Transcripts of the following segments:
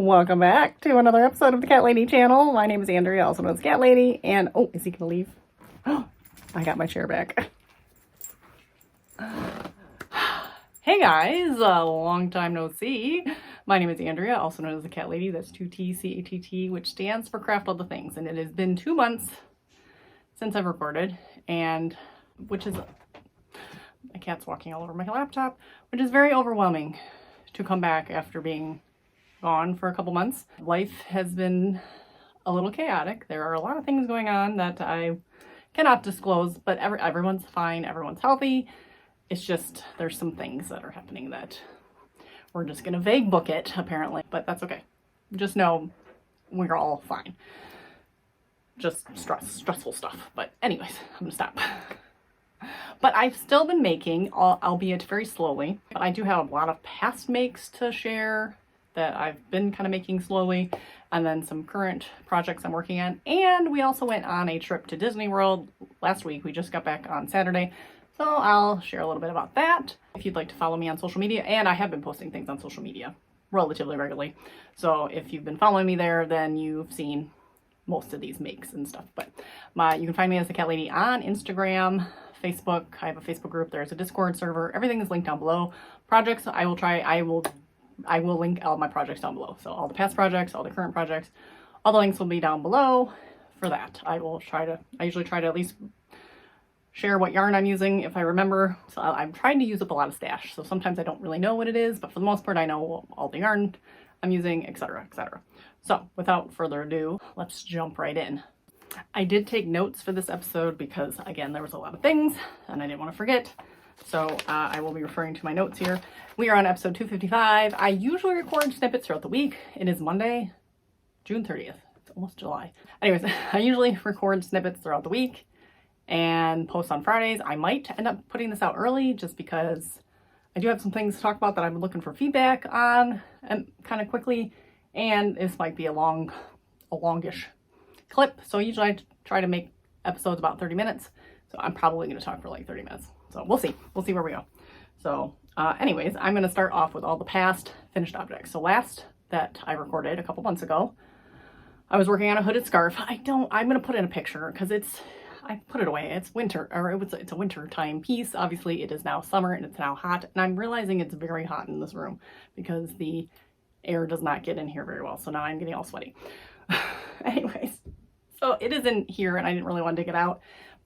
Welcome back to another episode of the Cat Lady channel. My name is Andrea, also known as Cat Lady, and oh, is he gonna leave? Oh, I got my chair back. Hey guys, a long time no see. My name is Andrea, also known as the Cat Lady. That's 2T CATT, which stands for Craft All the Things, and it has been 2 months since I've recorded, and which is my cat's walking all over my laptop, which is very overwhelming to come back after being gone for a couple months. Life has been a little chaotic. There are a lot of things going on that I cannot disclose, but everyone's fine, everyone's healthy. It's just there's some things that are happening that we're just gonna vague book it apparently, but that's okay. Just know we're all fine. Just stressful stuff. But anyways, I'm gonna stop. But I've still been making, albeit very slowly, but I do have a lot of past makes to share that I've been kind of making slowly, and then some current projects I'm working on. And we also went on a trip to Disney World last week. We just got back on Saturday, so I'll share a little bit about that if you'd like to follow me on social media. And I have been posting things on social media relatively regularly, so if you've been following me there, then you've seen most of these makes and stuff. But you can find me as the Cat Lady on Instagram, Facebook. I have a Facebook group. There's a Discord server. Everything is linked down below. Projects, I will link all my projects down below. So all the past projects, all the current projects, all the links will be down below for that. I usually try to at least share what yarn I'm using if I remember. So I'm trying to use up a lot of stash. So sometimes I don't really know what it is, but for the most part, I know all the yarn I'm using, etc., etc. So without further ado, let's jump right in. I did take notes for this episode because, again, there was a lot of things and I didn't want to forget. So I will be referring to my notes here. We are on episode 255. I usually record snippets throughout the week. It is Monday, June 30th. It's almost July. Anyways, I usually record snippets throughout the week and post on Fridays. I might end up putting this out early just because I do have some things to talk about that I've been looking for feedback on and kind of quickly. And this might be a longish clip. So usually I try to make episodes about 30 minutes. So I'm probably going to talk for like 30 minutes. So we'll see. We'll see where we go. So anyways, I'm going to start off with all the past finished objects. So last that I recorded a couple months ago, I was working on a hooded scarf. I'm going to put in a picture because I put it away. It's winter, or it's a winter time piece. Obviously it is now summer and it's now hot. And I'm realizing it's very hot in this room because the air does not get in here very well. So now I'm getting all sweaty. Anyways, so it is in here and I didn't really want to dig it out,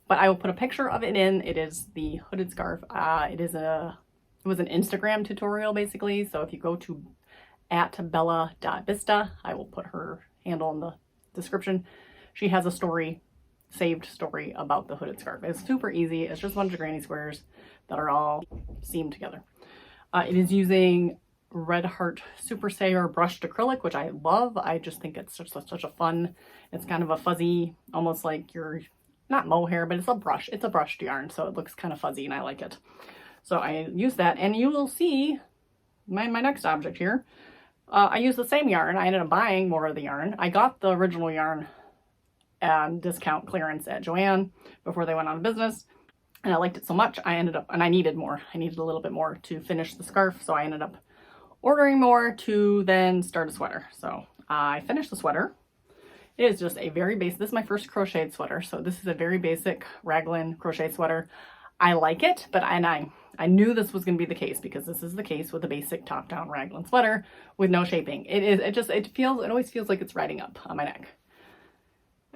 but I will put a picture of it in. It is the hooded scarf. It was an Instagram tutorial basically. So if you go to @bella.vista, I will put her handle in the description. She has a saved story about the hooded scarf. It's super easy. It's just a bunch of granny squares that are all seamed together. It is using Red Heart Super Sayer brushed acrylic, which I love. I just think it's such a fun, it's kind of a fuzzy, almost like your, not mohair, but it's a brush. It's a brushed yarn, so it looks kind of fuzzy and I like it. So I use that, and you will see my next object here. I use the same yarn. I ended up buying more of the yarn. I got the original yarn at discount clearance at Joann before they went out of business. And I liked it so much, and I needed more. I needed a little bit more to finish the scarf, so I ended up ordering more to then start a sweater. So I finished the sweater. It is just a very basic, this is my first crocheted sweater. So this is a very basic raglan crochet sweater. I like it, but I knew this was going to be the case because this is the case with a basic top-down raglan sweater with no shaping. It always feels like it's riding up on my neck.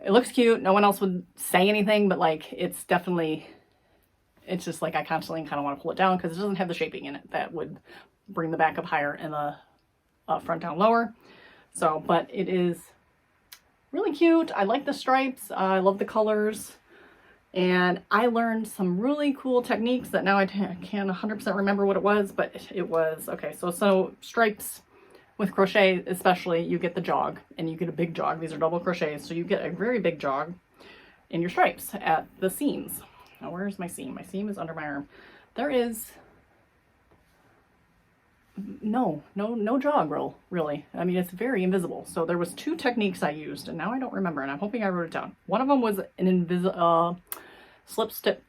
It looks cute. No one else would say anything, but like, it's just like I constantly kind of want to pull it down because it doesn't have the shaping in it that would bring the back up higher and the front down lower. So, but it is really cute. I like the stripes. I love the colors. And I learned some really cool techniques that now I can't 100% remember what it was, but it was, okay, so stripes with crochet, especially, you get the jog and you get a big jog. These are double crochets, so you get a very big jog in your stripes at the seams. Now, where's my seam? My seam is under my arm. There is no jog roll, really. I mean, it's very invisible. So there was 2 techniques I used, and now I don't remember, and I'm hoping I wrote it down. One of them was an slip stitch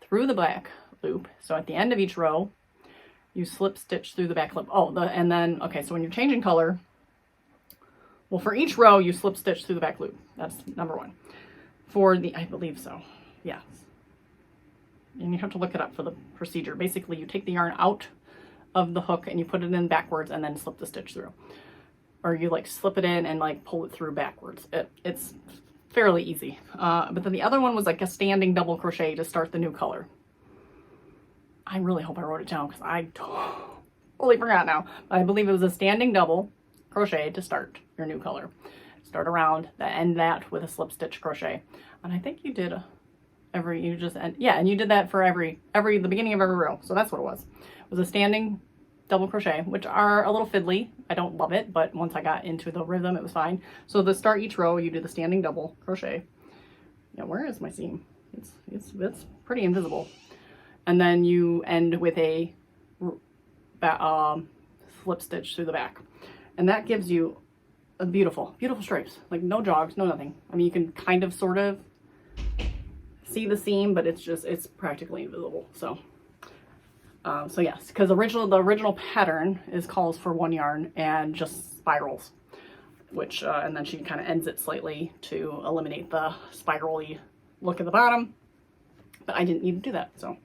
through the back loop. So at the end of each row, you slip stitch through the back loop. Oh, and then, okay, so when you're changing color, Well, for each row, you slip stitch through the back loop. That's number one. For the, I believe so, yes. And you have to look it up for the procedure. Basically, you take the yarn out of the hook and you put it in backwards and then slip the stitch through. Or you like slip it in and like pull it through backwards. It's fairly easy. But then the other one was like a standing double crochet to start the new color. I really hope I wrote it down because I totally forgot now. But I believe it was a standing double crochet to start your new color. Start around, end that with a slip stitch crochet. And I think you did and you did that for the beginning of every row. So that's what it was. It was a standing double crochet, which are a little fiddly. I don't love it, but once I got into the rhythm, it was fine. So to start each row, you do the standing double crochet. Yeah, where is my seam? It's pretty invisible. And then you end with a slip stitch through the back. And that gives you a beautiful, beautiful stripes. Like no jogs, no nothing. I mean, you can kind of, sort of see the seam, but it's practically invisible. So yes, because the original pattern calls for 1 yarn and just spirals, which and then she kind of ends it slightly to eliminate the spirally look at the bottom. But I didn't need to do that, so,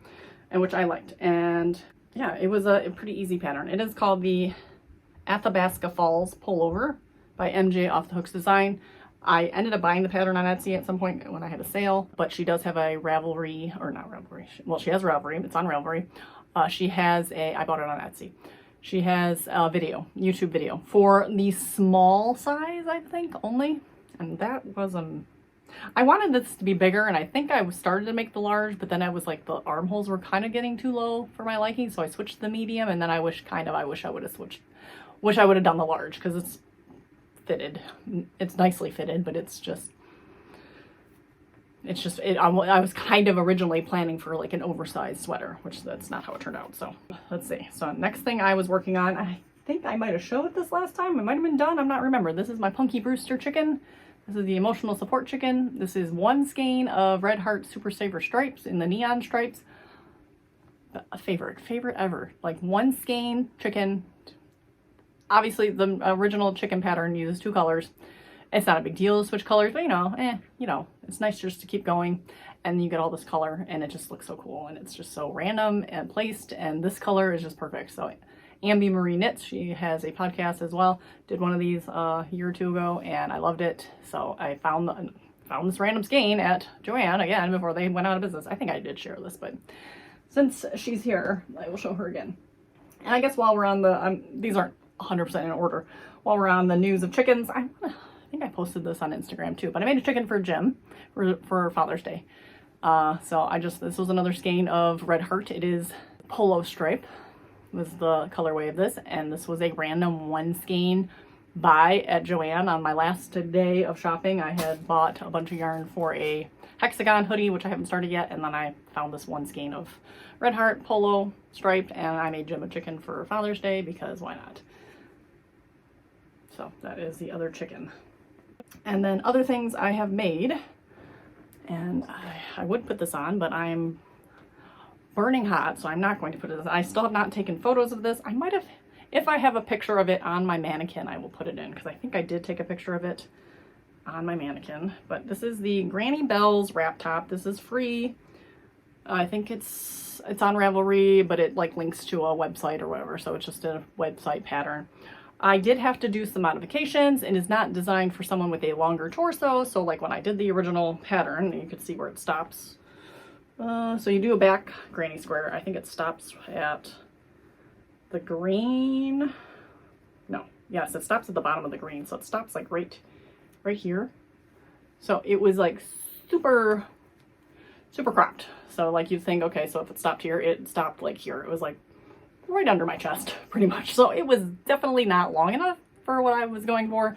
and which I liked. And yeah, it was a pretty easy pattern. It is called the Athabasca Falls Pullover by MJ Off the Hooks Design. I ended up buying the pattern on Etsy at some point when I had a sale, but she does have a Ravelry, or not Ravelry, well, she has Ravelry, it's on Ravelry. She has I bought it on Etsy. She has a video, YouTube video for the small size, I think, only. And that was, I wanted this to be bigger, and I think I started to make the large, but then I was like, the armholes were kind of getting too low for my liking, so I switched to the medium, and then I wish I would have switched, wish I would have done the large, because it's fitted. It's nicely fitted, but I was kind of originally planning for like an oversized sweater, which that's not how it turned out. So let's see. So next thing I was working on, I think I might have showed this last time. It might have been done. I'm not remember. This is my Punky Brewster chicken. This is the emotional support chicken. This is 1 skein of Red Heart Super Saver stripes in the neon stripes. A favorite ever. Like 1 skein chicken. Obviously the original chicken pattern uses 2 colors. It's not a big deal to switch colors, but you know, it's nice just to keep going, and you get all this color, and it just looks so cool, and it's just so random and placed, and this color is just perfect. So Ambi Marie Knits, she has a podcast as well, did one of these a year or 2 ago, and I loved it. So I found this random skein at Joann again before they went out of business. I think I did share this, but since she's here, I will show her again. And I guess while we're on the, these aren't 100% in order, while we're on the news of chickens, I think I posted this on Instagram too, but I made a chicken for Jim for Father's Day. So this was another skein of Red Heart. It is polo stripe was the colorway of this, and this was a random 1 skein buy at Joann. On my last day of shopping, I had bought a bunch of yarn for a hexagon hoodie, which I haven't started yet, and then I found this 1 skein of Red Heart polo striped, and I made Jim a chicken for Father's Day because why not? So that is the other chicken. And then other things I have made, and I would put this on, but I'm burning hot, so I'm not going to put it on. I still have not taken photos of this. I might have, if I have a picture of it on my mannequin, I will put it in, because I think I did take a picture of it on my mannequin. But this is the Granny Bells wrap top. This is free. I think it's on Ravelry, but it like links to a website or whatever, so it's just a website pattern. I did have to do some modifications, and is not designed for someone with a longer torso. So like when I did the original pattern, you can see where it stops. So you do a back granny square. I think it stops at the green. No, yes, it stops at the bottom of the green. So it stops like right here. So it was like super cropped. So like you'd think, okay, so if it stopped here, it stopped like here. It was like right under my chest, pretty much. So it was definitely not long enough for what I was going for.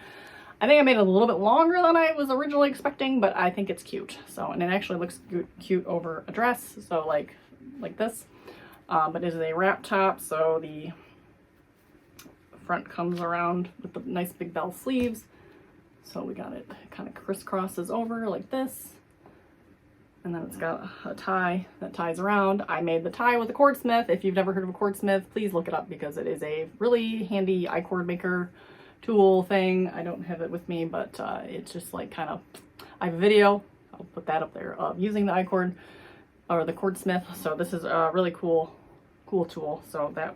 I think I made it a little bit longer than I was originally expecting, but I think it's cute. So, and it actually looks cute over a dress, so like this. But it is a wrap top, so the front comes around with the nice big bell sleeves. So we got it kind of crisscrosses over like this. And then it's got a tie that ties around. I made the tie with a cord smith. If you've never heard of a cord smith, please look it up, because it is a really handy I-cord maker tool thing. I don't have it with me, but it's just like kind of, I have a video, I'll put that up there, of using the I-cord or the cord smith. So this is a really cool tool. So that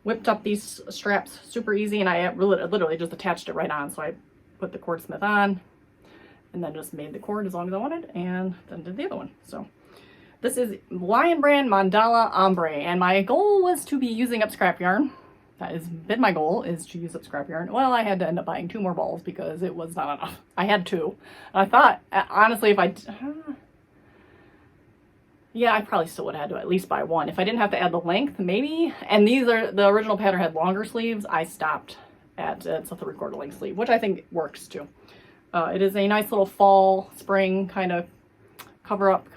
whipped up these straps super easy, and I literally just attached it right on. So I put the cord smith on and then just made the cord as long as I wanted, and then did the other one. So this is Lion Brand Mandala Ombre, and my goal was to be using up scrap yarn. That has been my goal, is to use up scrap yarn. Well, I had to end up buying 2 more balls because it was not enough. I had 2. And I thought, honestly, if yeah, I probably still would have had to at least buy 1. If I didn't have to add the length, maybe. And these are, the original pattern had longer sleeves. I stopped at it's a 3/4 length sleeve, which I think works too. It is a nice little fall, spring kind of cover up,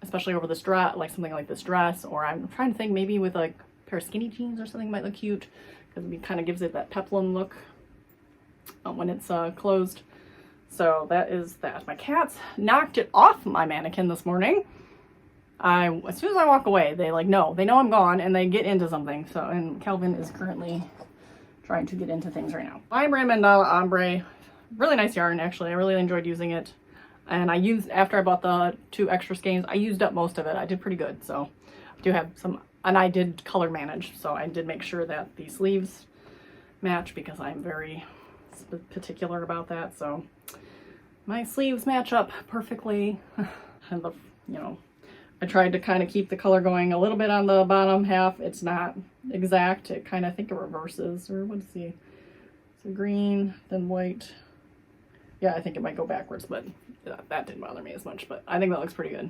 especially over this dress, like something like this dress. Or I'm trying to think maybe with like a pair of skinny jeans or something might look cute, because it kind of gives it that peplum look when it's closed. So that is that. My cats knocked it off my mannequin this morning. As soon as I walk away, they know I'm gone, and they get into something. So, and Calvin is currently trying to get into things right now. Lion Brand Mandala Ombre, really nice yarn actually. I really enjoyed using it, and I used, after I bought the 2 extra skeins, I used up most of it. I did pretty good. So I do have some, and I did color manage, so I did make sure that the sleeves match, because I'm very particular about that. So my sleeves match up perfectly. And the, you know, I tried to kind of keep the color going a little bit on the bottom half. It's not exact. It kind of, I think it reverses, or let's see. So green, then white. Yeah, I think it might go backwards, but that didn't bother me as much, but I think that looks pretty good.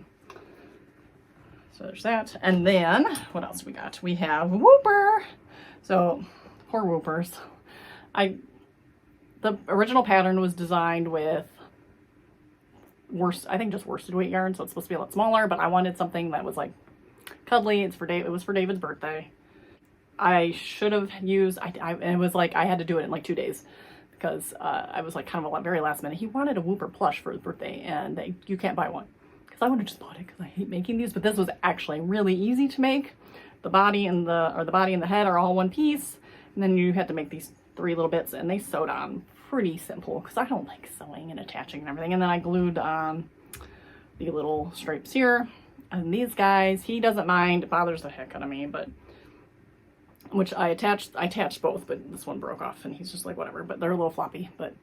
So there's that. And then what else we got? We have Whooper. So poor Whoopers. The original pattern was designed with I think just worsted weight yarn, so it's supposed to be a lot smaller, but I wanted something that was like cuddly. It was for David's birthday. I should have used, and it was like, I had to do it in like 2 days, because I was like kind of very last minute. He wanted a Whooper plush for his birthday, and you can't buy one, because I would have just bought it because I hate making these. But this was actually really easy to make. The body and the head are all one piece, and then you had to make these 3 little bits, and they sewed on pretty simple, because I don't like sewing and attaching and everything. And then I glued on the little stripes here. And these guys, he doesn't mind. It bothers the heck out of me, but which I attached both, but this one broke off, and he's just like, whatever. But they're a little floppy. But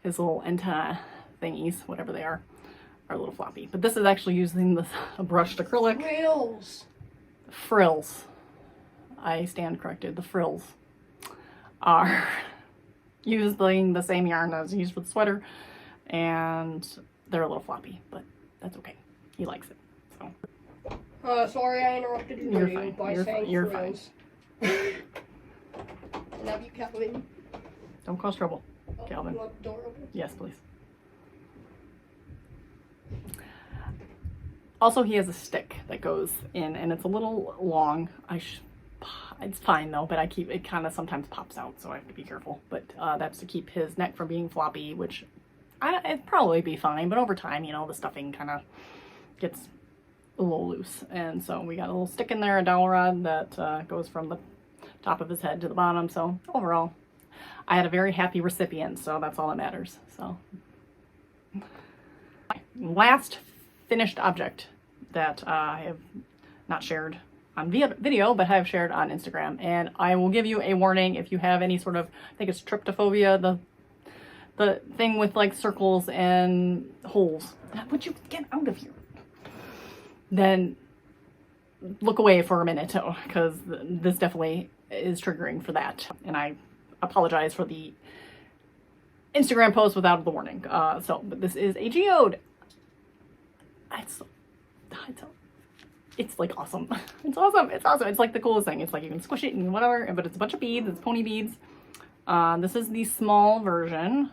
his little antenna thingies, whatever they are a little floppy. But this is actually using the brushed acrylic. Frills. I stand corrected. The frills are using the same yarn as used for the sweater, and they're a little floppy, but that's okay. He likes it. So sorry I interrupted you. You're fine. By You're fine. Love you, Calvin. Don't cause trouble, Calvin. You want the door open? Yes, please. Also, he has a stick that goes in, and it's a little long. It's fine though, but it kind of sometimes pops out, so I have to be careful. But that's to keep his neck from being floppy, which it'd probably be fine, but over time, you know, the stuffing kind of gets a little loose. And so we got a little stick in there, a dowel rod that goes from the top of his head to the bottom. So overall, I had a very happy recipient, so that's all that matters. So last finished object that I have not shared on video, but have shared on Instagram. And I will give you a warning if you have any sort of, I think it's tryptophobia, the thing with like circles and holes. Would you get out of here? Then look away for a minute, because this definitely is triggering for that. And I apologize for the Instagram post without the warning. But this is a geode. It's like awesome. It's awesome. It's awesome. It's like the coolest thing. It's like you can squish it and whatever, but it's a bunch of beads. It's pony beads. This is the small version.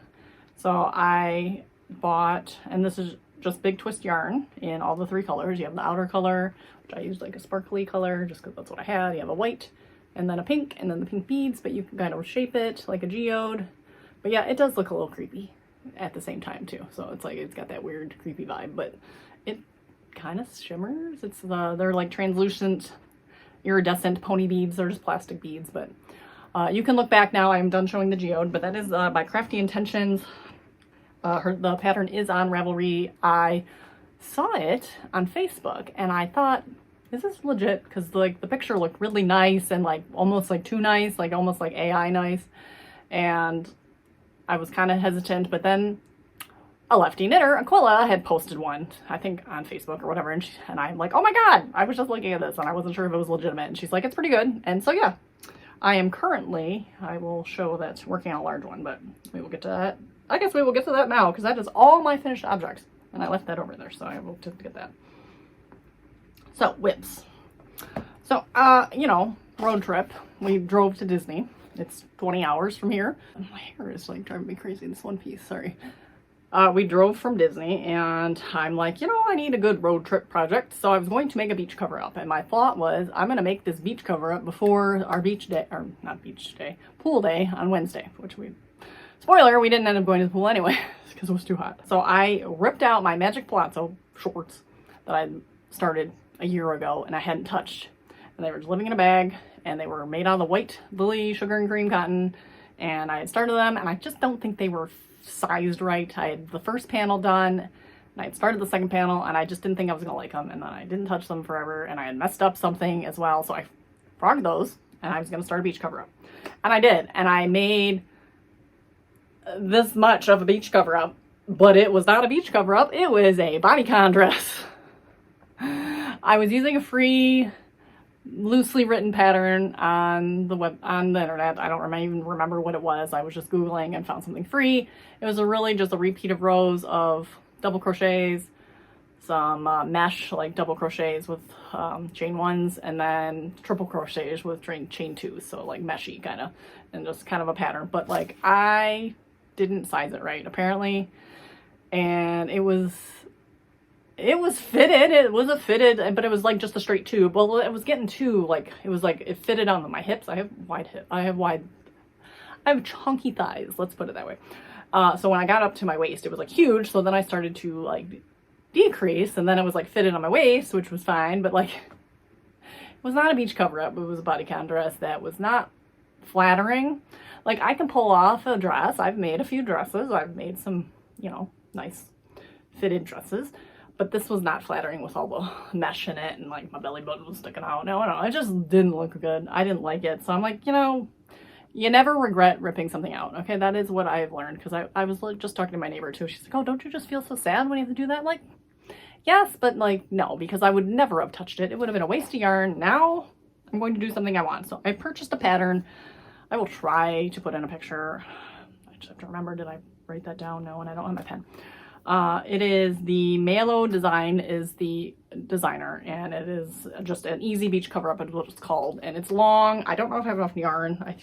So I bought, and this is just big twist yarn in all the 3 colors. You have the outer color, which I used like a sparkly color just because that's what I had. You have a white, and then a pink, and then the pink beads, but you can kind of shape it like a geode. But yeah, it does look a little creepy at the same time too. So it's like, it's got that weird creepy vibe, but it kind of shimmers. They're like translucent, iridescent pony beads. They're just plastic beads, but You can look back now. I'm done showing the geode, but that is by Crafty Intentions. The pattern is on Ravelry. I saw it on Facebook and I thought, is this legit? Because like the picture looked really nice and like almost like too nice, like almost like AI nice. And I was kind of hesitant, but then a lefty knitter, Aquila, had posted one, I think on Facebook or whatever, and I'm like, oh my god, I was just looking at this and I wasn't sure if it was legitimate, and she's like, it's pretty good. And so yeah, I am currently, I will show that, working on a large one, but we will get to that. I guess we will get to that now, because that is all my finished objects, and I left that over there, so I will just get that. So, whips. So, you know, road trip. We drove to Disney. It's 20 hours from here. My hair is like driving me crazy, this one piece, sorry. We drove from Disney and I'm like, you know, I need a good road trip project. So I was going to make a beach cover up, and my thought was I'm going to make this beach cover up before our beach day, or not beach day, pool day on Wednesday, which spoiler, we didn't end up going to the pool anyway because it was too hot. So I ripped out my Magic Palazzo shorts that I started a year ago and I hadn't touched. And they were just living in a bag and they were made out of the white Lily sugar and cream cotton. And I had started them and I just don't think they were sized right. I had the first panel done and I had started the second panel and I just didn't think I was gonna like them, and then I didn't touch them forever and I had messed up something as well, so I frogged those and I was gonna start a beach cover up, and I did, and I made this much of a beach cover up, but it was not a beach cover up, it was a bodycon dress. I was using a free loosely written pattern on the internet. I don't even remember what it was. I was just Googling and found something free. It was really just a repeat of rows of double crochets, some mesh, like double crochets with chain ones, and then triple crochets with chain twos, so like meshy kind of, and just kind of a pattern. But like I didn't size it right apparently, and it was fitted. It was a fitted, but it was like just a straight tube. Well, it was getting too like, it was like it fitted on my hips. I have wide hip. I have chunky thighs. Let's put it that way. So when I got up to my waist, it was like huge. So then I started to like decrease, and then it was like fitted on my waist, which was fine. But like, it was not a beach cover up. It was a bodycon dress that was not flattering. Like I can pull off a dress. I've made a few dresses. I've made some, you know, nice fitted dresses. But this was not flattering with all the mesh in it and like my belly button was sticking out. No, it just didn't look good. I didn't like it. So I'm like, you know, you never regret ripping something out. Okay, that is what I've learned, because I was like just talking to my neighbor too. She's like, oh, don't you just feel so sad when you have to do that? Like, yes, but like, no, because I would never have touched it. It would have been a waste of yarn. Now I'm going to do something I want. So I purchased a pattern. I will try to put in a picture. I just have to remember, did I write that down? No, and I don't have my pen. It is the Malo Design is the designer, and it is just an easy beach cover up is what it's called, and it's long. I don't know if I have enough yarn.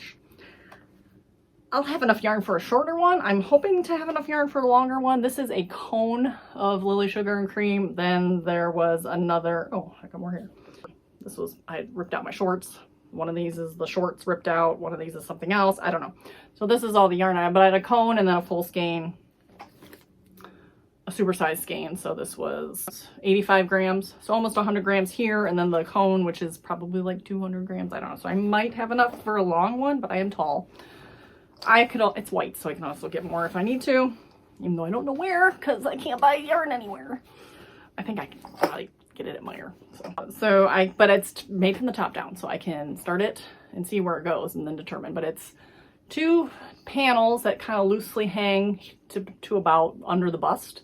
I'll have enough yarn for a shorter one. I'm hoping to have enough yarn for a longer one. This is a cone of Lily Sugar and Cream. Then there was another, oh, I got more here. This was, I ripped out my shorts. One of these is the shorts ripped out. One of these is something else. I don't know. So this is all the yarn I have, but I had a cone and then a full skein. A supersized skein, so this was 85 grams, so almost 100 grams here, and then the cone, which is probably like 200 grams, I don't know, so I might have enough for a long one, but I am tall. It's white, so I can also get more if I need to, even though I don't know where, because I can't buy yarn anywhere. I think I can probably get it at Meijer. But it's made from the top down, so I can start it and see where it goes and then determine, but it's 2 panels that kind of loosely hang to about under the bust,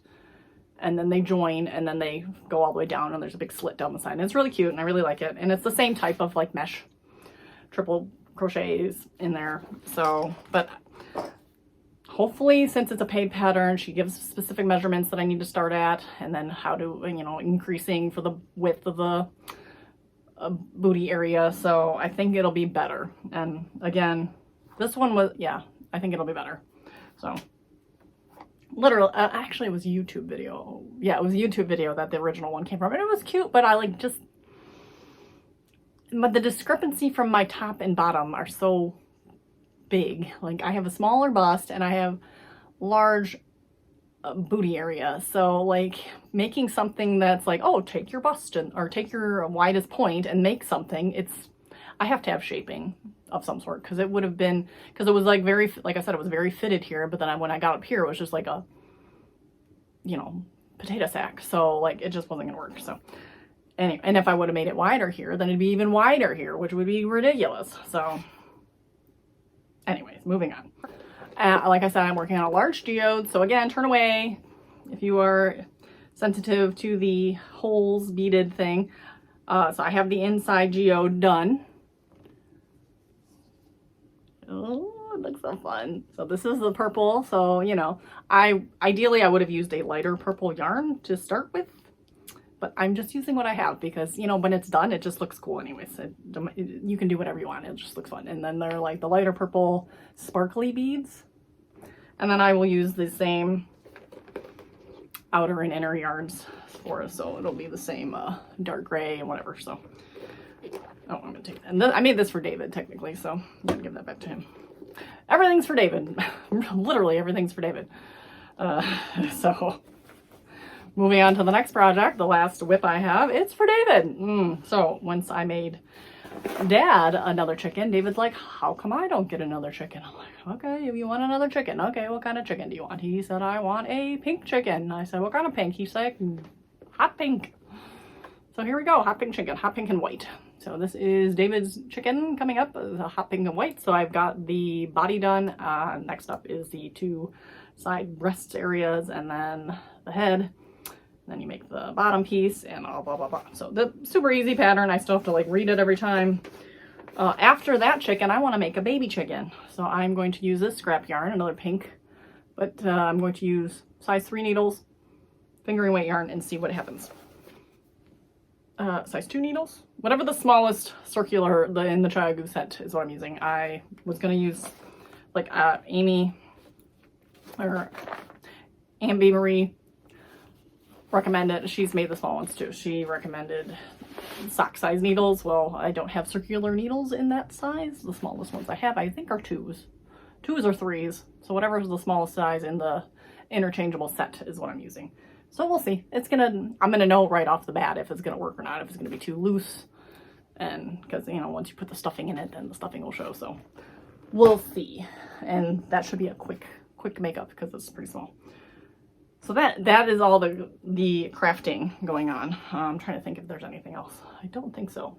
and then they join and then they go all the way down, and there's a big slit down the side, and it's really cute and I really like it, and it's the same type of like mesh triple crochets in there. So, but hopefully, since it's a paid pattern, she gives specific measurements that I need to start at, and then how to, you know, increasing for the width of the booty area. So I think it'll be better. And again, this one was, yeah, I think it'll be better. So literally, actually it was a YouTube video. Yeah, it was a YouTube video that the original one came from, and it was cute, but I like but the discrepancy from my top and bottom are so big. Like I have a smaller bust and I have large booty area. So like making something that's like, oh, take your bust or take your widest point and make something. I have to have shaping of some sort, because it would have been, because it was like very, like I said, it was very fitted here, but then when I got up here, it was just like a, you know, potato sack. So like, it just wasn't gonna work. So anyway, and if I would have made it wider here, then it'd be even wider here, which would be ridiculous. So anyways, moving on. Like I said, I'm working on a large geode. So again, turn away if you are sensitive to the holes beaded thing. So I have the inside geode done. Oh, it looks so fun. So this is the purple. So, you know, ideally I would have used a lighter purple yarn to start with, but I'm just using what I have because, you know, when it's done, it just looks cool anyways. You can do whatever you want. It just looks fun. And then they're like the lighter purple sparkly beads. And then I will use the same outer and inner yarns for it. So it'll be the same dark gray and whatever. So, oh, I'm going to take that. And I made this for David technically. So I'm going to give that back to him. Everything's for David. Literally everything's for David. So moving on to the next project, the last whip I have, it's for David. So once I made Dad another chicken, David's like, how come I don't get another chicken? I'm like, okay, if you want another chicken, okay, what kind of chicken do you want? He said, I want a pink chicken. I said, what kind of pink? He said, hot pink. So here we go, hot pink chicken, hot pink and white. So this is David's chicken coming up, the hot pink and white. So I've got the body done. Next up is the two side breast areas and then the head. Then you make the bottom piece and all blah, blah, blah. So the super easy pattern. I still have to like read it every time. After that chicken, I want to make a baby chicken. So I'm going to use this scrap yarn, another pink, but I'm going to use size 3 needles, fingering weight yarn, and see what happens. Size 2 needles, whatever the smallest circular in the Chiagu set is what I'm using. I was going to use like Amy or Ambi Marie recommended. She's made the small ones too. She recommended sock size needles. Well, I don't have circular needles in that size. The smallest ones I have, I think, are 2s or 3s. So whatever is the smallest size in the interchangeable set is what I'm using. So we'll see. I'm gonna know right off the bat if it's gonna work or not, if it's gonna be too loose. And because, you know, once you put the stuffing in it, then the stuffing will show. So we'll see. And that should be a quick makeup because it's pretty small. So that is all the crafting going on. I'm trying to think if there's anything else. I don't think so.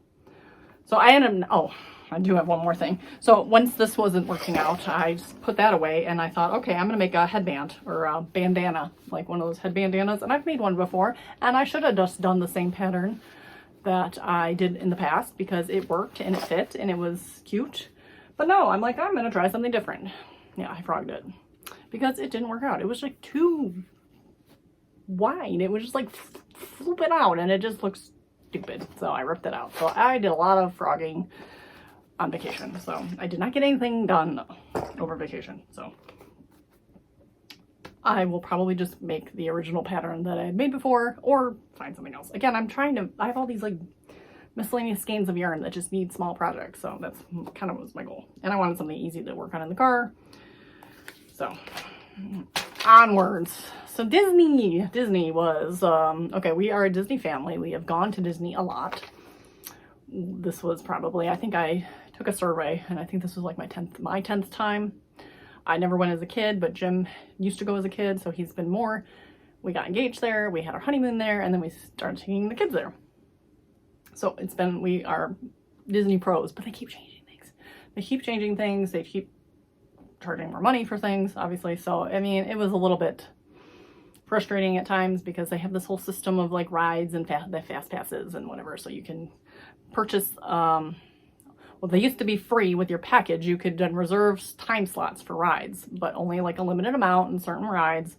So I ended up, oh, I do have one more thing. So once this wasn't working out, I just put that away and I thought, okay, I'm going to make a headband or a bandana, like one of those head bandanas. And I've made one before and I should have just done the same pattern that I did in the past because it worked and it fit and it was cute. But no, I'm like, I'm going to try something different. Yeah, I frogged it because it didn't work out. It was like too wide. It was just like flooping out and it just looks stupid. So I ripped it out. So I did a lot of frogging on vacation. So I did not get anything done over vacation. So I will probably just make the original pattern that I had made before or find something else. Again, I have all these like miscellaneous skeins of yarn that just need small projects. So that's kind of was my goal. And I wanted something easy to work on in the car. So onwards. So Disney was, okay, we are a Disney family. We have gone to Disney a lot. This was probably, I think I took a survey and I think this was like my 10th time. I never went as a kid, but Jim used to go as a kid, so he's been more. We got engaged there, we had our honeymoon there, and then we started taking the kids there. So we are Disney pros, but they keep changing things. They keep charging more money for things, obviously. So, I mean, it was a little bit frustrating at times because they have this whole system of like rides and the fast passes and whatever. So you can purchase, well, they used to be free with your package. You could then reserve time slots for rides, but only like a limited amount in certain rides.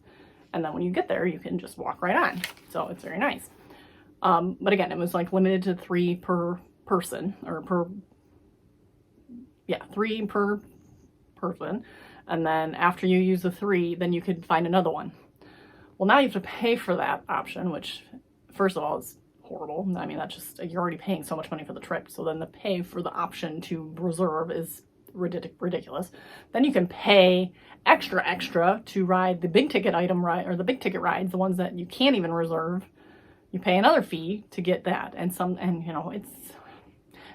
And then when you get there, you can just walk right on. So it's very nice. But again, it was like limited to 3 per person or 3 per person. And then after you use the 3, then you could find another one. Well, now you have to pay for that option, which first of all is horrible. I mean, that's just, you're already paying so much money for the trip. So then the pay for the option to reserve is ridiculous. Then you can pay extra to ride the big ticket item ride or the big ticket rides, the ones that you can't even reserve. You pay another fee to get that. And you know,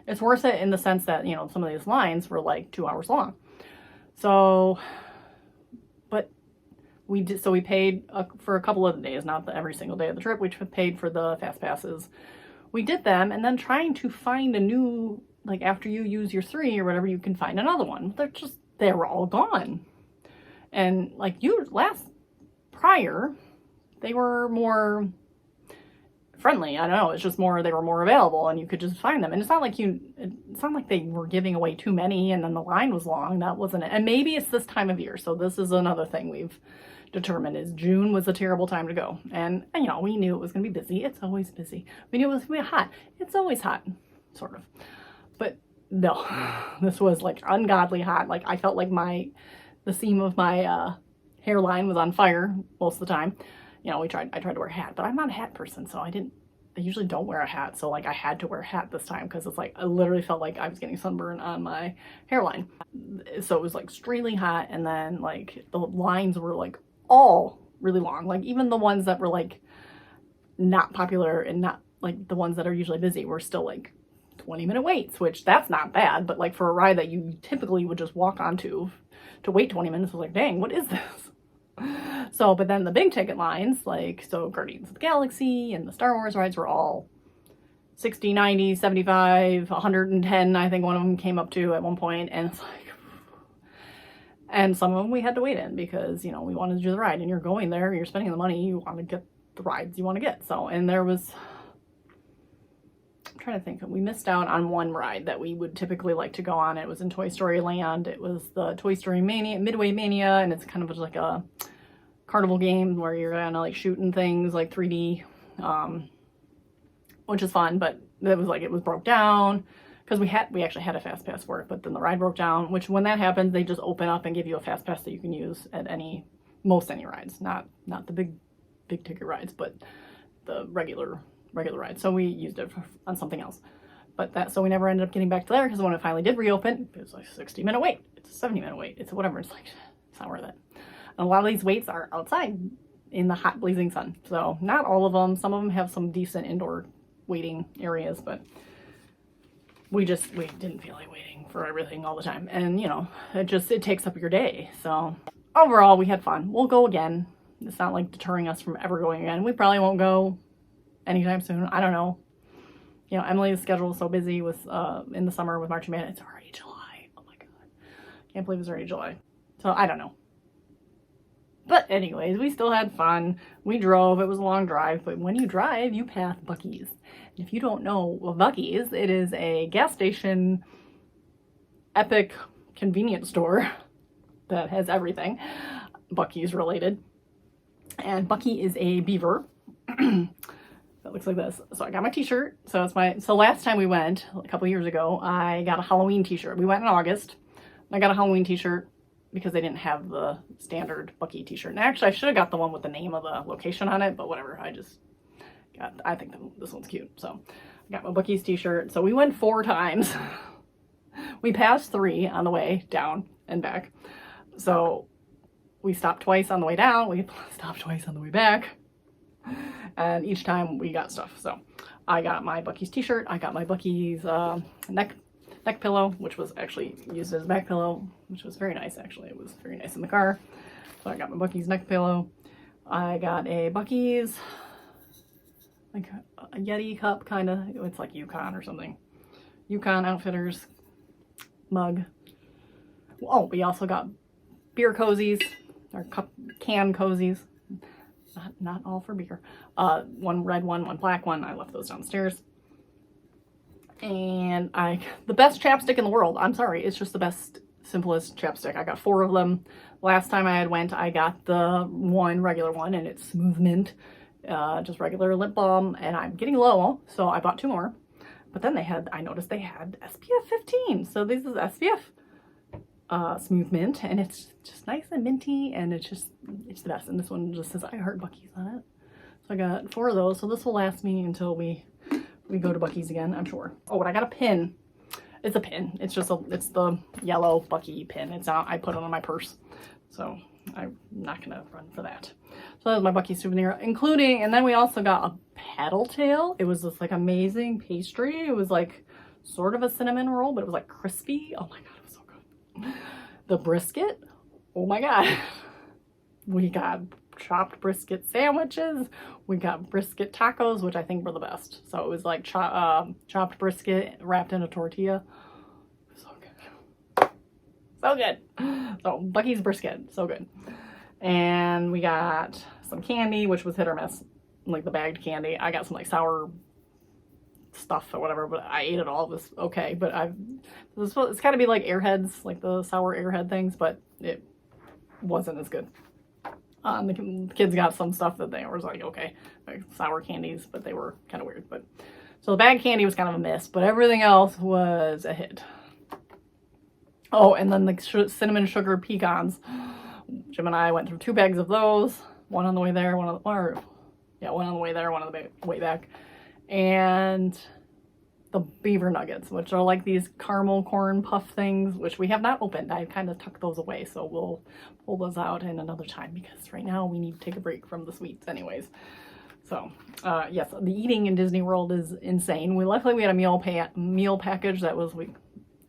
It's worth it in the sense that, you know, some of these lines were like 2 hours long. So, but we paid for a couple of days, not every single day of the trip. We paid for the fast passes. We did them, and then trying to find a new, like after you use your 3 or whatever, you can find another one. They were all gone. And like prior, they were more friendly. I don't know. It's just they were more available and you could just find them. And it's not like they were giving away too many and then the line was long. That wasn't it. And maybe it's this time of year. So this is another thing we've determined is June was a terrible time to go. And you know, we knew it was going to be busy. It's always busy. We knew it was going to be hot. It's always hot, sort of. But no, this was like ungodly hot. Like I felt like the seam of my hairline was on fire most of the time. You know, I tried to wear a hat, but I'm not a hat person, so I usually don't wear a hat. So like I had to wear a hat this time because it's like I literally felt like I was getting sunburn on my hairline. So it was like extremely hot, and then like the lines were like all really long. Like even the ones that were like not popular and not like the ones that are usually busy were still like 20-minute waits, which that's not bad, but like for a ride that you typically would just walk onto to wait 20 minutes, I was like, dang, what is this? So, but then the big ticket lines, like, so Guardians of the Galaxy and the Star Wars rides were all 60, 90, 75, 110, I think one of them came up to at one point, and it's like, and some of them we had to wait in because, you know, we wanted to do the ride, and you're going there, you're spending the money, you want to get the rides you want to get. So, and there was, I'm trying to think, we missed out on one ride that we would typically like to go on. It was in Toy Story Land. It was the Toy Story Midway Mania, and it's kind of like a carnival game where you're gonna like shooting things like 3D, which is fun, but it was broke down because we actually had a fast pass for it, but then the ride broke down, which when that happens, they just open up and give you a fast pass that you can use at most any rides, not the big ticket rides, but the regular rides. So we used it on something else, so we never ended up getting back to there because when it finally did reopen, it was like a 60-minute wait. It's a 70-minute wait. It's whatever. It's like, it's not worth it. And a lot of these waits are outside in the hot blazing sun. So not all of them. Some of them have some decent indoor waiting areas, but we didn't feel like waiting for everything all the time. And you know, it takes up your day. So overall, we had fun. We'll go again. It's not like deterring us from ever going again. We probably won't go anytime soon. I don't know. You know, Emily's schedule is so busy with in the summer with Marching Band. It's already July. Oh my God. Can't believe it's already July. So I don't know. But anyways, we still had fun. We drove. It was a long drive, but when you drive, you pass Buc-ee's. And if you don't know Buc-ee's, it is a gas station epic convenience store that has everything Buc-ee's related. And Buc-ee is a beaver. That looks like this. So I got my t-shirt. So last time we went, a couple years ago, I got a Halloween t-shirt. We went in August. I got a Halloween t-shirt because they didn't have the standard Buc-ee t-shirt. And actually, I should have got the one with the name of the location on it, but whatever. I think this one's cute. So I got my Buc-ee's t-shirt. So we went 4 times. We passed 3 on the way down and back. So we stopped twice on the way down. We stopped twice on the way back. And each time we got stuff. So I got my Buc-ee's t-shirt. I got my Buc-ee's neck pillow, which was actually used as a back pillow, which was very nice, actually. It was very nice in the car. So I got my Buc-ee's neck pillow. I got a Buc-ee's, like a Yeti cup, kind of. It's like Yukon or something. Yukon Outfitters mug. Oh, we also got beer cozies, or can cozies. Not all for beer. One red one black one. I left those downstairs. And the best chapstick in the world. I'm sorry, it's just the best, simplest chapstick. I got 4 of them. Last time I went, I got the regular one, and it's Smooth Mint, just regular lip balm, and I'm getting low, so I bought 2 more. But then I noticed they had SPF 15. So this is SPF Smooth Mint, and it's just nice and minty, and it's the best. And this one just says I heart Buc-ee's on it. So I got 4 of those. So this will last me until we go to Buc-ee's again, I'm sure. Oh, and I got a pin. It's a pin. It's the yellow Buc-ee pin. I put it on my purse. So I'm not gonna run for that. So that was my Buc-ee souvenir, and then we also got a paddle tail. It was this like amazing pastry. It was like sort of a cinnamon roll, but it was like crispy. Oh my God, it was so good. The brisket, oh my God. We got chopped brisket sandwiches. We got brisket tacos, which I think were the best. So it was like chopped brisket wrapped in a tortilla. So good. So good. So Bucky's brisket, so good. And we got some candy, which was hit or miss, like the bagged candy. I got some like sour stuff or whatever, but I ate it all. It was okay, but it's got to be like Airheads, like the sour Airhead things, but it wasn't as good. The kids got some stuff that they were like, okay, like sour candies, but they were kind of weird. But so the bagged candy was kind of a miss, but everything else was a hit. Oh, and then the cinnamon sugar pecans. Jim and I went through 2 bags of those. One on the way there, one on the way there, one on the way back. And the beaver nuggets, which are like these caramel corn puff things, which we have not opened. I kind of tucked those away, so we'll pull those out in another time because right now we need to take a break from the sweets anyways. So yes, the eating in Disney World is insane. Luckily we had a meal package that was it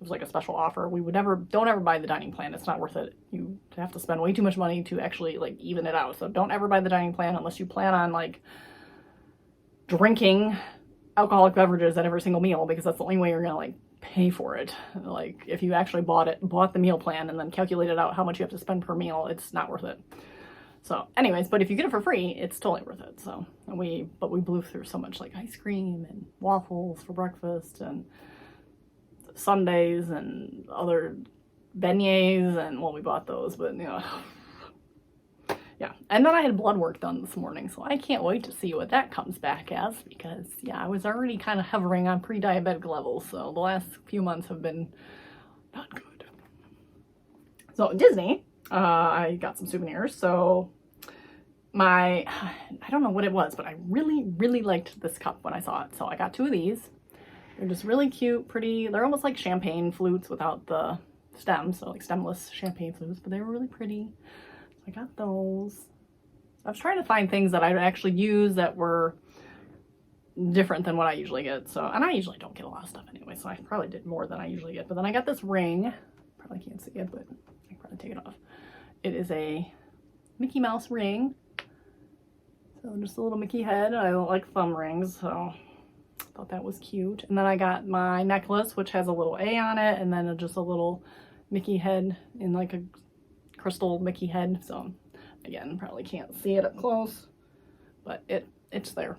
was like a special offer. We would don't ever buy the dining plan. It's not worth it. You have to spend way too much money to actually like even it out. So don't ever buy the dining plan unless you plan on like drinking alcoholic beverages at every single meal, because that's the only way you're gonna like pay for it. Like if you actually bought the meal plan and then calculated out how much you have to spend per meal, it's not worth it. So anyways, but if you get it for free, it's totally worth it. So we blew through so much like ice cream and waffles for breakfast and sundaes and other beignets, and well, we bought those, but you know. Yeah, and then I had blood work done this morning, so I can't wait to see what that comes back as, because yeah, I was already kind of hovering on pre-diabetic levels, so the last few months have been not good. So Disney, I got some souvenirs. So I don't know what it was, but I really liked this cup when I saw it. So I got 2 of these. They're just really cute, pretty. They're almost like champagne flutes without the stems, so like stemless champagne flutes, but they were really pretty. I got those. I was trying to find things that I'd actually use that were different than what I usually get. So, and I usually don't get a lot of stuff anyway, so I probably did more than I usually get. But then I got this ring. Probably can't see it, but I can probably take it off. It is a Mickey Mouse ring. So just a little Mickey head. I don't like thumb rings, so I thought that was cute. And then I got my necklace, which has a little A on it, and then just a little Mickey head in like a crystal Mickey head. So again, probably can't see it up close, but it's there.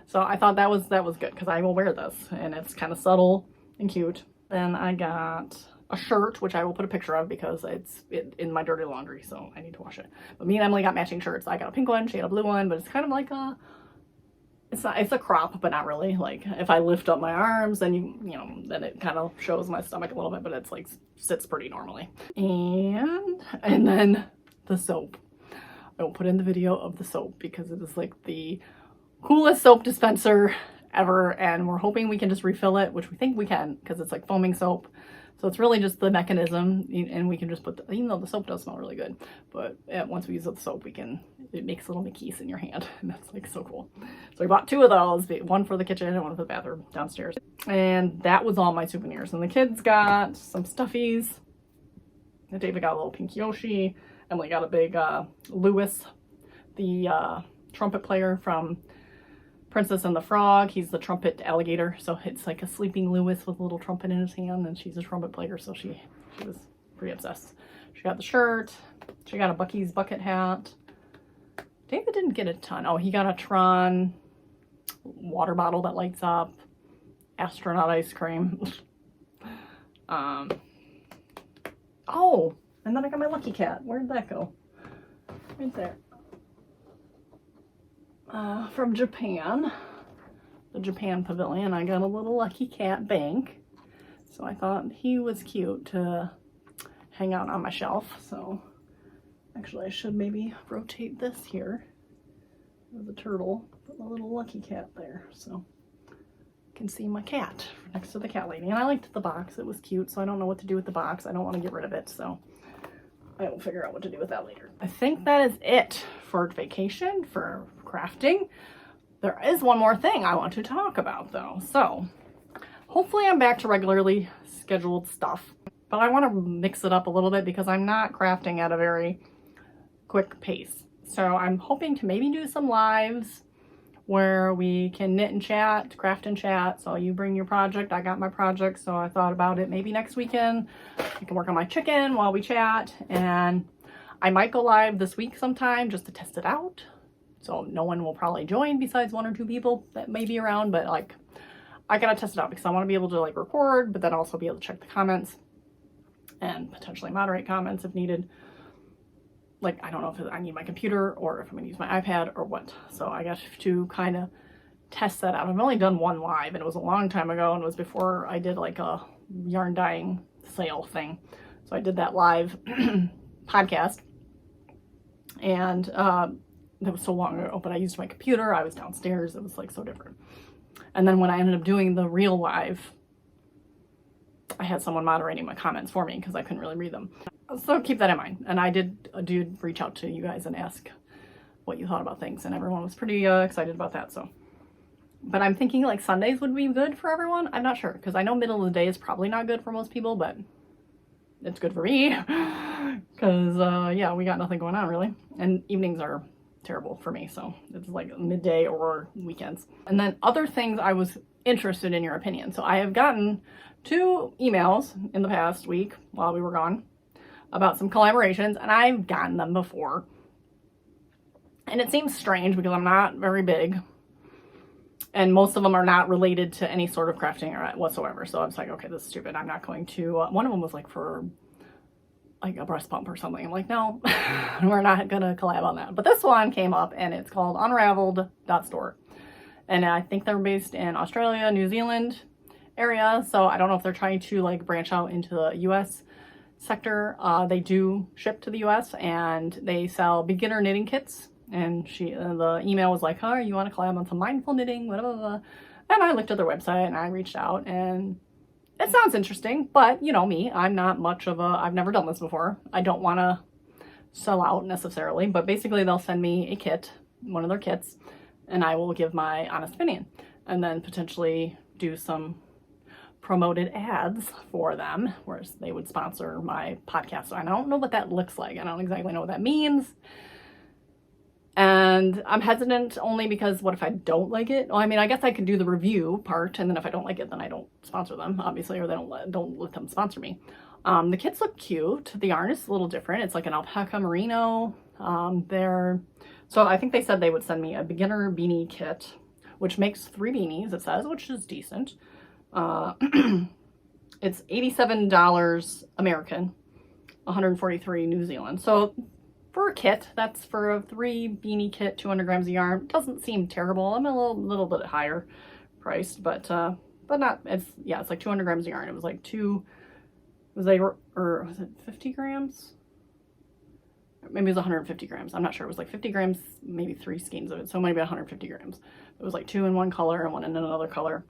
So I thought that was good, because I will wear this and it's kind of subtle and cute. Then I got a shirt, which I will put a picture of because it's in my dirty laundry, so I need to wash it. But me and Emily got matching shirts. I got a pink one, she got a blue one, but it's kind of like it's a crop, but not really. Like if I lift up my arms, then you know, then it kind of shows my stomach a little bit, but it's like sits pretty normally. And then the soap. I will put in the video of the soap because it is like the coolest soap dispenser ever, and we're hoping we can just refill it, which we think we can because it's like foaming soap. So it's really just the mechanism, and we can just put even though the soap does smell really good, but once we use the soap, it makes little Mickeys in your hand, and that's like so cool. So we bought 2 of those, one for the kitchen and one for the bathroom downstairs. And that was all my souvenirs. And the kids got some stuffies. David got a little pink Yoshi. Emily got a big Louis, the trumpet player from Princess and the Frog. He's the trumpet alligator, so it's like a sleeping Louis with a little trumpet in his hand, and she's a trumpet player, so she was pretty obsessed. She got the shirt. She got a Bucky's bucket hat. David didn't get a ton. Oh, he got a Tron water bottle that lights up. Astronaut ice cream. Oh, and then I got my Lucky Cat. Where did that go? Right there. From Japan, the Japan Pavilion, I got a little Lucky Cat bank. So I thought he was cute to hang out on my shelf. So actually I should maybe rotate this here. There's a turtle, put my little Lucky Cat there, so you can see my cat next to the cat lady. And I liked the box, it was cute, so I don't know what to do with the box. I don't want to get rid of it, so I will figure out what to do with that later. I think that is it for vacation, for crafting. There is one more thing I want to talk about though. So hopefully I'm back to regularly scheduled stuff. But I want to mix it up a little bit because I'm not crafting at a very quick pace. So I'm hoping to maybe do some lives where we can knit and chat, craft and chat. So you bring your project, I got my project. So I thought about it maybe next weekend. I can work on my chicken while we chat, and I might go live this week sometime just to test it out. So no one will probably join besides 1 or 2 people that may be around, but like I gotta test it out because I want to be able to like record, but then also be able to check the comments and potentially moderate comments if needed. Like, I don't know if I need my computer or if I'm gonna use my iPad or what. So I got to kind of test that out. I've only done one live, and it was a long time ago, and it was before I did like a yarn dyeing sale thing. So I did that live podcast, and that was so long ago, but I used my computer. I was downstairs. It was like so different. And then when I ended up doing the real live, I had someone moderating my comments for me because I couldn't really read them. So keep that in mind. And I did reach out to you guys and ask what you thought about things, and everyone was pretty excited about that. So, but I'm thinking like Sundays would be good for everyone. I'm not sure because I know middle of the day is probably not good for most people, but it's good for me because yeah, we got nothing going on really, and evenings are terrible for me. So it's like midday or weekends. And then other things I was interested in your opinion. So I have gotten 2 emails in the past week while we were gone about some collaborations, and I've gotten them before. And it seems strange because I'm not very big, and most of them are not related to any sort of crafting or whatsoever. So I was like, okay, this is stupid. I'm not going to, one of them was like for like a breast pump or something. I'm like, no, we're not gonna collab on that. But this one came up, and it's called unraveled.store. And I think they're based in Australia, New Zealand area. So I don't know if they're trying to like branch out into the US sector. They do ship to the US, and they sell beginner knitting kits. And the email was like, oh, you want to collab on some mindful knitting, blah, blah, blah. And I looked at their website and I reached out, and it sounds interesting, but you know me, I'm not much of I've never done this before. I don't want to sell out necessarily, but basically they'll send me a kit, one of their kits, and I will give my honest opinion, and then potentially do some promoted ads for them, where they would sponsor my podcast. So I don't know what that looks like. I don't exactly know what that means. And I'm hesitant only because what if I don't like it? Well, I mean, I guess I could do the review part, and then if I don't like it, then I don't sponsor them, obviously, or they don't let them sponsor me. The kits look cute. The yarn is a little different. It's like an alpaca merino. So I think they said they would send me a beginner beanie kit, which makes 3 beanies, it says, which is decent. It's $87 American, 143 New Zealand. So for a kit, that's for a 3 beanie kit, 200 grams of yarn. Doesn't seem terrible. I'm a little bit higher priced, but not. It's like 200 grams of yarn. It was like was it 50 grams? Maybe it was 150 grams. I'm not sure. It was like 50 grams, maybe 3 skeins of it. So maybe 150 grams. It was like 2 in one color and 1 in another color.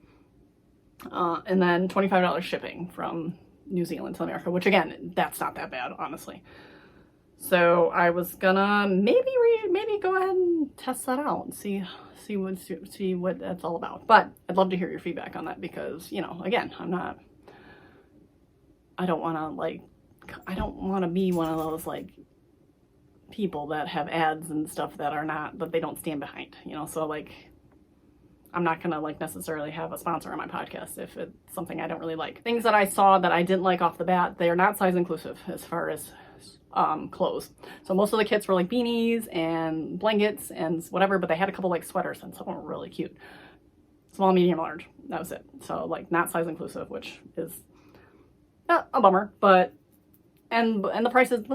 And then $25 shipping from New Zealand to America, which again, that's not that bad, honestly. So I was gonna maybe go ahead and test that out and see what that's all about. But I'd love to hear your feedback on that because, you know, again, I don't want to be one of those like people that have ads and stuff that they don't stand behind, you know. So like, I'm not gonna like necessarily have a sponsor on my podcast if it's something I don't really like. Things that I saw that I didn't like off the bat, they are not size inclusive as far as clothes. So most of the kits were like beanies and blankets and whatever, but they had a couple like sweaters, and some were really cute. Small, medium, large. That was it. So like not size inclusive, which is a bummer, but and the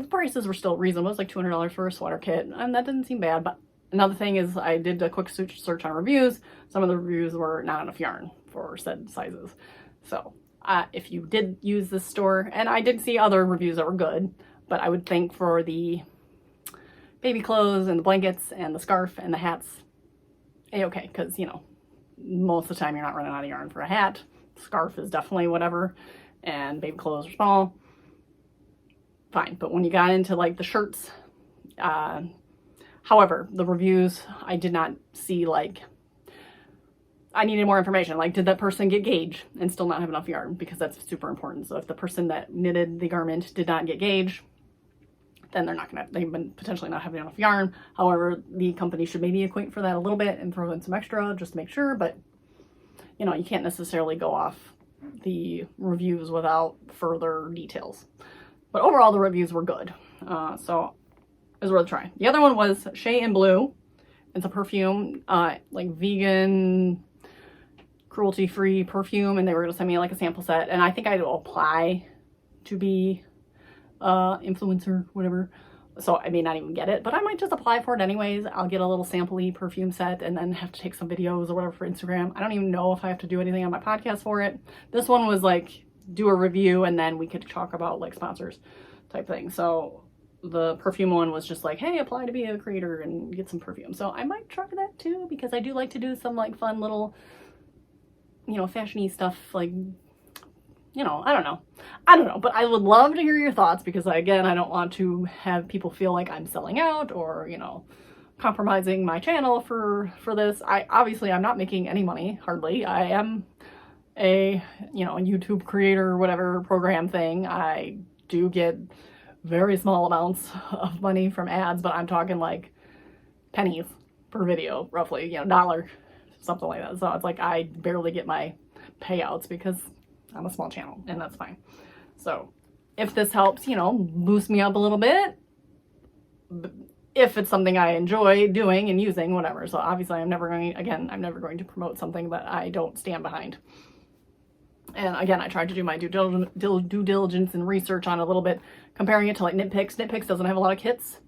prices were still reasonable. It was like $200 for a sweater kit, and that didn't seem bad. But another thing is I did a quick search on reviews. Some of the reviews were not enough yarn for said sizes. So if you did use this store, and I did see other reviews that were good, but I would think for the baby clothes and the blankets and the scarf and the hats, okay, because, you know, most of the time you're not running out of yarn for a hat. Scarf is definitely whatever, and baby clothes are small. Fine, but when you got into like the shirts, however, the reviews, I did not see like, I needed more information. Like, did that person get gauge and still not have enough yarn? Because that's super important. So if the person that knitted the garment did not get gauge, then they've been potentially not having enough yarn. However, the company should maybe equate for that a little bit and throw in some extra just to make sure. But, you know, you can't necessarily go off the reviews without further details. But overall, the reviews were good. So it was worth trying. The other one was Shea and Blue. It's a perfume, like vegan, cruelty-free perfume, and they were going to send me like a sample set, and I think I had to apply to be influencer, whatever, so I may not even get it, but I might just apply for it anyways. I'll get a little sample-y perfume set and then have to take some videos or whatever for Instagram. I don't even know if I have to do anything on my podcast for it. This one was like, do a review and then we could talk about like sponsors type thing. So the perfume one was just like, hey, apply to be a creator and get some perfume. So I might try that too, because I do like to do some like fun little, you know, fashiony stuff, like, you know, I don't know, but I would love to hear your thoughts, because again, I don't want to have people feel like I'm selling out or, you know, compromising my channel for this. I'm not making any money, hardly. I am a, you know, a YouTube creator, whatever program thing. I do get very small amounts of money from ads, but I'm talking like pennies per video, roughly, you know, $1, something like that. So it's like I barely get my payouts because I'm a small channel, and that's fine. So if this helps, you know, boost me up a little bit, if it's something I enjoy doing and using, whatever. So obviously I'm never going to promote something that I don't stand behind. And again, I tried to do my due diligence and research on a little bit, comparing it to like Knit Picks. Knit Picks doesn't have a lot of kits.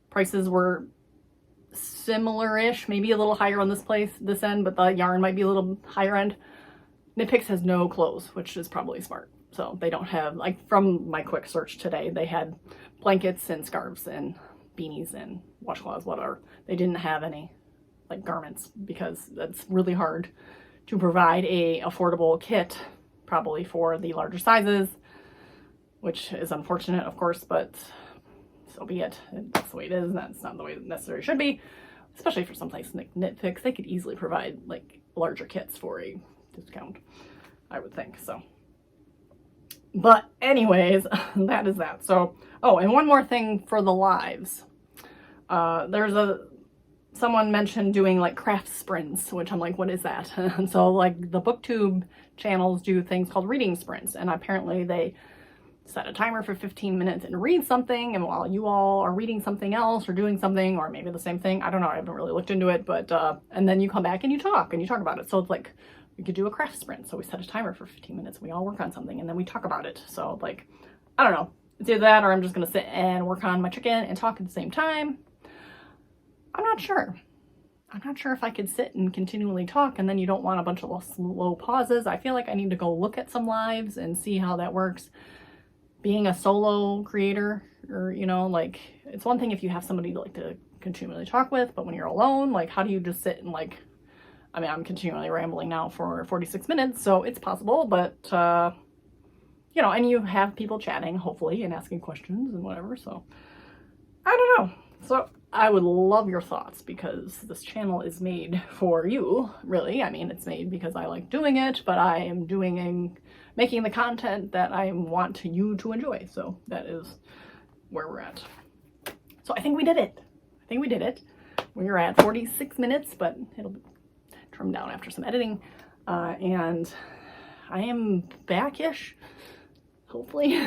Prices were similar-ish, maybe a little higher on this end, but the yarn might be a little higher end. Knit Picks has no clothes, which is probably smart. So they don't have, like, from my quick search today, they had blankets and scarves and beanies and washcloths, whatever. They didn't have any like garments, because that's really hard to provide a affordable kit, probably for the larger sizes, which is unfortunate, of course, but so be it. That's the way it is. That's not the way it necessarily should be, especially for some place like Knit Picks. They could easily provide like larger kits for a discount, I would think. So, but anyways, that is that. So, oh, and one more thing for the lives. Someone mentioned doing like craft sprints, which I'm like, what is that? And so like the booktube channels do things called reading sprints, and apparently they set a timer for 15 minutes and read something, and while you all are reading something else or doing something, or maybe the same thing, I don't know, I haven't really looked into it, but and then you come back and you talk about it. So it's like we could do a craft sprint. So we set a timer for 15 minutes, we all work on something, and then we talk about it. So like, I don't know, it's either that or I'm just gonna sit and work on my chicken and talk at the same time. I'm not sure if I could sit and continually talk, and then you don't want a bunch of slow pauses. I feel like I need to go look at some lives and see how that works. Being a solo creator, or, you know, like, it's one thing if you have somebody to like to continually talk with, but when you're alone, like, how do you just sit and like, I mean, I'm continually rambling now for 46 minutes, so it's possible, but, you know, and you have people chatting, hopefully, and asking questions and whatever, so I don't know. So I would love your thoughts, because this channel is made for you, really. I mean, it's made because I like doing it, but I am making the content that I want you to enjoy. So that is where we're at. So I think we did it. We are at 46 minutes, but it'll be trimmed down after some editing. And I am back-ish, hopefully.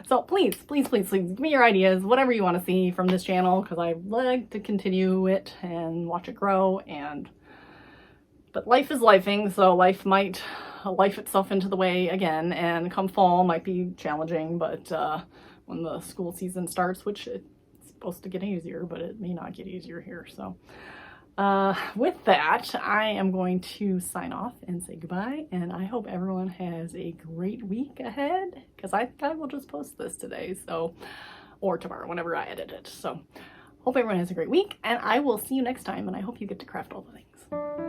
So please give me your ideas, whatever you want to see from this channel, because I like to continue it and watch it grow. But life is lifing, so life might life itself into the way again, and come fall might be challenging, but when the school season starts, which it's supposed to get easier, but it may not get easier here. So with that, I am going to sign off and say goodbye, and I hope everyone has a great week ahead, because I think I will just post this today, so, or tomorrow, whenever I edit it. So hope everyone has a great week, and I will see you next time, and I hope you get to craft all the things.